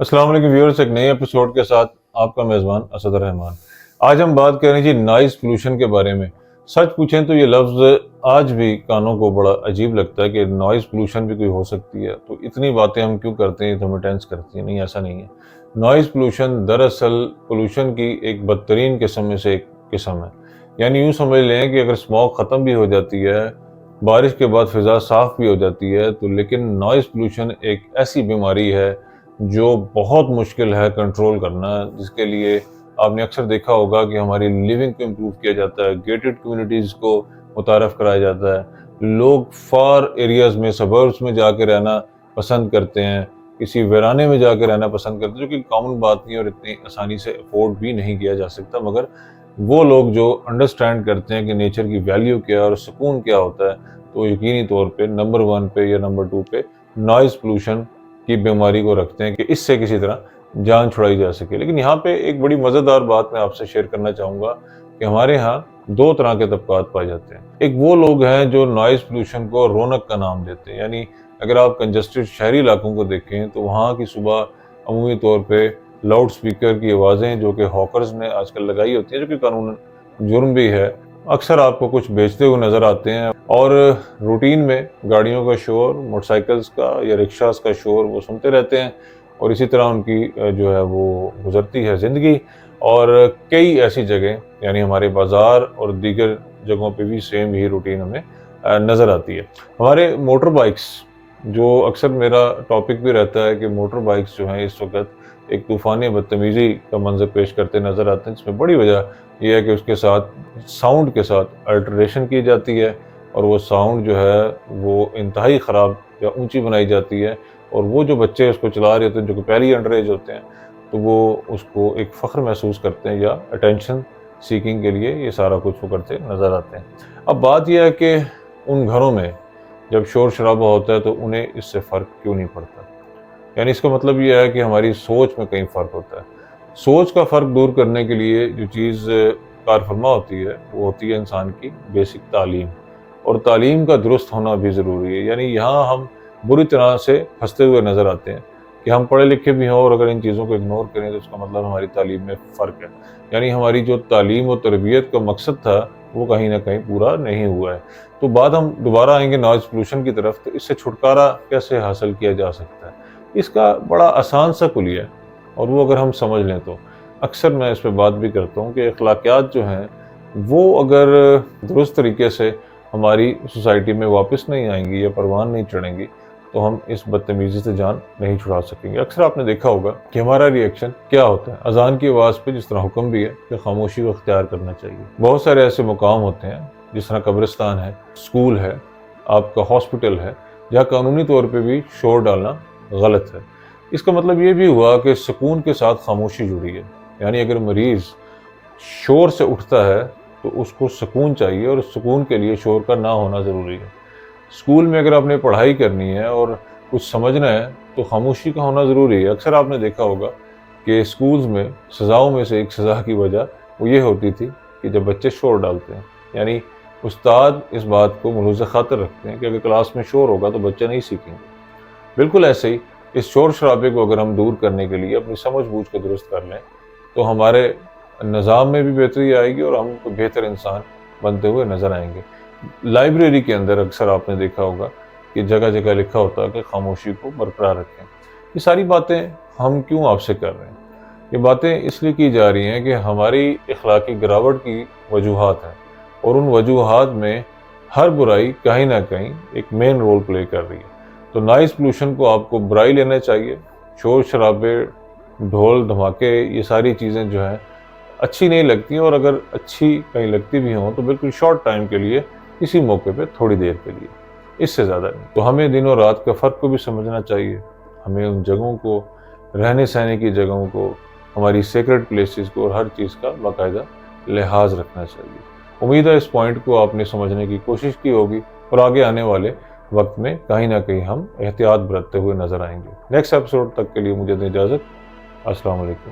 السلام علیکم ویورز، ایک نئے ایپیسوڈ کے ساتھ آپ کا میزبان اسد الرحمان۔ آج ہم بات کریں جی نوائز پولوشن کے بارے میں۔ سچ پوچھیں تو یہ لفظ آج بھی کانوں کو بڑا عجیب لگتا ہے کہ نوائز پولوشن بھی کوئی ہو سکتی ہے، تو اتنی باتیں ہم کیوں کرتے ہیں، تو ہمیں ٹینس کرتی ہیں۔ نہیں، ایسا نہیں ہے۔ نوائز پولوشن دراصل پولوشن کی ایک بدترین قسم میں سے ایک قسم ہے۔ یعنی یوں سمجھ لیں کہ اگر اسموگ ختم بھی ہو جاتی ہے، بارش کے بعد فضا صاف بھی ہو جاتی ہے، تو لیکن نوائز پولوشن ایک ایسی بیماری ہے جو بہت مشکل ہے کنٹرول کرنا، جس کے لیے آپ نے اکثر دیکھا ہوگا کہ ہماری لیونگ کو امپروو کیا جاتا ہے، گیٹڈ کمیونٹیز کو متعارف کرایا جاتا ہے، لوگ فار ایریاز میں، سبربس میں جا کے رہنا پسند کرتے ہیں، کسی ویرانے میں جا کے رہنا پسند کرتے ہیں، جو کہ کامن بات نہیں اور اتنی آسانی سے افورڈ بھی نہیں کیا جا سکتا، مگر وہ لوگ جو انڈرسٹینڈ کرتے ہیں کہ نیچر کی ویلیو کیا اور سکون کیا ہوتا ہے، تو یقینی طور پہ نمبر 1 پہ یا نمبر 2 پہ نوائز پولوشن کی بیماری کو رکھتے ہیں کہ اس سے کسی طرح جان چھڑائی جا سکے۔ لیکن یہاں پہ ایک بڑی مزیدار بات میں آپ سے شیئر کرنا چاہوں گا کہ ہمارے ہاں 2 طرح کے طبقات پائے جاتے ہیں۔ ایک وہ لوگ ہیں جو نوائز پولوشن کو رونق کا نام دیتے ہیں، یعنی اگر آپ کنجسٹڈ شہری علاقوں کو دیکھیں تو وہاں کی صبح عمومی طور پہ لاؤڈ سپیکر کی آوازیں جو کہ ہاکرز نے آج کل لگائی ہوتی ہیں، جو کہ قانون جرم بھی ہے، اکثر آپ کو کچھ بیچتے ہوئے نظر آتے ہیں، اور روٹین میں گاڑیوں کا شور، موٹر سائیکلز کا یا رکشاز کا شور وہ سنتے رہتے ہیں، اور اسی طرح ان کی جو ہے وہ گزرتی ہے زندگی۔ اور کئی ایسی جگہیں یعنی ہمارے بازار اور دیگر جگہوں پہ بھی سیم ہی روٹین ہمیں نظر آتی ہے۔ ہمارے موٹر بائکس، جو اکثر میرا ٹاپک بھی رہتا ہے کہ موٹر بائکس جو ہیں اس وقت ایک طوفانی بدتمیزی کا منظر پیش کرتے نظر آتے ہیں، جس میں بڑی وجہ یہ ہے کہ اس کے ساتھ ساؤنڈ کے ساتھ الٹریشن کی جاتی ہے، اور وہ ساؤنڈ جو ہے وہ انتہائی خراب یا اونچی بنائی جاتی ہے، اور وہ جو بچے اس کو چلا رہے ہوتے ہیں جو کہ پہلی انڈر ایج ہوتے ہیں، تو وہ اس کو ایک فخر محسوس کرتے ہیں یا اٹینشن سیکنگ کے لیے یہ سارا کچھ وہ کرتے نظر آتے ہیں۔ اب بات یہ ہے کہ ان گھروں میں جب شور شرابہ ہوتا ہے تو انہیں اس سے فرق کیوں نہیں پڑتا؟ یعنی اس کا مطلب یہ ہے کہ ہماری سوچ میں کہیں فرق ہوتا ہے۔ سوچ کا فرق دور کرنے کے لیے جو چیز کار فرما ہوتی ہے وہ ہوتی ہے انسان کی بیسک تعلیم، اور تعلیم کا درست ہونا بھی ضروری ہے۔ یعنی یہاں ہم بری طرح سے پھنستے ہوئے نظر آتے ہیں کہ ہم پڑھے لکھے بھی ہوں اور اگر ان چیزوں کو اگنور کریں تو اس کا مطلب ہماری تعلیم میں فرق ہے، یعنی ہماری جو تعلیم و تربیت کا مقصد تھا وہ کہیں نہ کہیں پورا نہیں ہوا ہے۔ تو بعد ہم دوبارہ آئیں گے نوائز پولوشن کی طرف، تو اس سے چھٹکارا کیسے حاصل کیا جا سکتا ہے؟ اس کا بڑا آسان سا کلیہ ہے، اور وہ اگر ہم سمجھ لیں تو اکثر میں اس پہ بات بھی کرتا ہوں کہ اخلاقیات جو ہیں وہ اگر درست طریقے سے ہماری سوسائٹی میں واپس نہیں آئیں گی یا پروان نہیں چڑھیں گی تو ہم اس بدتمیزی سے جان نہیں چھڑا سکیں گے۔ اکثر آپ نے دیکھا ہوگا کہ ہمارا ریئیکشن کیا ہوتا ہے اذان کی آواز پہ، جس طرح حکم بھی ہے کہ خاموشی کو اختیار کرنا چاہیے۔ بہت سارے ایسے مقام ہوتے ہیں جس طرح قبرستان ہے، اسکول ہے، آپ کا ہاسپٹل ہے، جہاں قانونی طور پہ بھی شور ڈالنا غلط ہے۔ اس کا مطلب یہ بھی ہوا کہ سکون کے ساتھ خاموشی جڑی ہے، یعنی اگر مریض شور سے اٹھتا ہے تو اس کو سکون چاہیے، اور سکون کے لیے شور کا نہ ہونا ضروری ہے۔ اسکول میں اگر آپ نے پڑھائی کرنی ہے اور کچھ سمجھنا ہے تو خاموشی کا ہونا ضروری ہے۔ اکثر آپ نے دیکھا ہوگا کہ اسکولز میں سزاؤں میں سے ایک سزا کی وجہ وہ یہ ہوتی تھی کہ جب بچے شور ڈالتے ہیں، یعنی استاد اس بات کو ملحوظ خاطر رکھتے ہیں کہ اگر کلاس میں شور ہوگا تو بچے نہیں سیکھیں گے۔ بالکل ایسے ہی اس شور شرابے کو اگر ہم دور کرنے کے لیے اپنی سمجھ بوجھ کو درست کر لیں تو ہمارے نظام میں بھی بہتری آئے گی اور ہم کو بہتر انسان بنتے ہوئے نظر آئیں گے۔ لائبریری کے اندر اکثر آپ نے دیکھا ہوگا کہ جگہ جگہ لکھا ہوتا ہے کہ خاموشی کو برقرار رکھیں۔ یہ ساری باتیں ہم کیوں آپ سے کر رہے ہیں؟ یہ باتیں اس لیے کی جا رہی ہیں کہ ہماری اخلاقی گراوٹ کی وجوہات ہیں، اور ان وجوہات میں ہر برائی کہیں نہ کہیں ایک مین رول پلے کر رہی ہے۔ تو نوائز پولوشن کو آپ کو برائی لینا چاہیے۔ شور شرابے، ڈھول دھماکے، یہ ساری چیزیں جو ہیں اچھی نہیں لگتی ہیں، اور اگر اچھی کہیں لگتی بھی ہوں تو بالکل شارٹ ٹائم کے لیے، کسی موقع پہ تھوڑی دیر کے لیے، اس سے زیادہ نہیں۔ تو ہمیں دن اور رات کا فرق کو بھی سمجھنا چاہیے، ہمیں ان جگہوں کو، رہنے سہنے کی جگہوں کو، ہماری سیکرڈ پلیسز کو، اور ہر چیز کا باقاعدہ لحاظ رکھنا چاہیے۔ امید ہے اس پوائنٹ کو آپ نے سمجھنے کی کوشش کی ہوگی، اور آگے آنے والے وقت میں کہیں نہ کہیں ہم احتیاط برتتے ہوئے نظر آئیں گے۔ نیکسٹ ایپیسوڈ تک کے لیے مجھے دیں اجازت۔ السلام علیکم۔